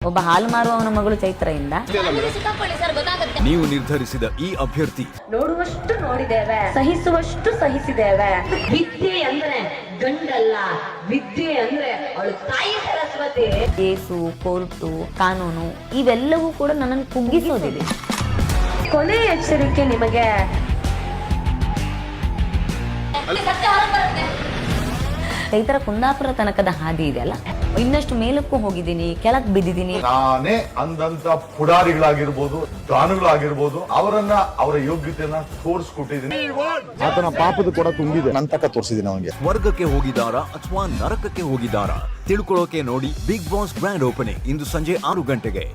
ಒಬ್ಬ ಹಾಲು ಮಾರುವವನ ಮಗಳು ಚೈತ್ರೆಯಿಂದ ನೀವು ನಿರ್ಧರಿಸಿದ ಈ ಅಭ್ಯರ್ಥಿ ನೋಡುವಷ್ಟು ನೋಡಿದ್ದೇವೆ, ಸಹಿಸುವಷ್ಟು ಸಹಿಸಿದ್ದೇವೆ. ವಿದ್ಯೆ ಅಂದ್ರೆ ಗಂಡಲ್ಲ, ವಿದ್ಯೆ ಅಂದ್ರೆ ಅವಳು ತಾಯಿ ಸರಸ್ವತಿ. ಕೇಸು, ಕೋರ್ಟು, ಕಾನೂನು ಇವೆಲ್ಲವೂ ಕೂಡ ನನ್ನನ್ನು ಕುಗ್ಗಿಸೋದಿದೆ. ಕೊನೆ ಎಚ್ಚರಿಕೆ ನಿಮಗೆ, ಚೈತ್ರ ಕುಂದಾಪುರ ತನಕದ ಹಾದಿ ಇದೆಯಲ್ಲ, ಇನ್ನಷ್ಟು ಮೇಲಕ್ಕೂ ಹೋಗಿದ್ದೀನಿ, ಕೆಳಕ್ ಬಿದ್ದಿದ್ದೀನಿ. ನಾನೇ ಅಂದಂತ ಪುಡಾರಿಗಳಾಗಿರ್ಬೋದು, ದಾನುಗಳಾಗಿರ್ಬೋದು, ಅವರನ್ನ ಅವರ ಯೋಗ್ಯತೆಯನ್ನ ತೋರಿಸ್ಕೊಟ್ಟಿದ್ದೀನಿ. ಆತನ ಪಾಪದ ಕೂಡ ತುಂಬಿದೆ, ನನ್ನ ತಕ್ಕ ತೋರಿಸಿದ್ದೀನಿ ಅವನಿಗೆ. ಸ್ವರ್ಗಕ್ಕೆ ಹೋಗಿದ್ದಾರಾ ಅಥವಾ ನರಕಕ್ಕೆ ಹೋಗಿದ್ದಾರಾ ತಿಳ್ಕೊಳ್ಳೋಕೆ ನೋಡಿ ಬಿಗ್ ಬಾಸ್ ಗ್ರ್ಯಾಂಡ್ ಓಪನಿಂಗ್ ಇಂದು ಸಂಜೆ 6 ಗಂಟೆಗೆ.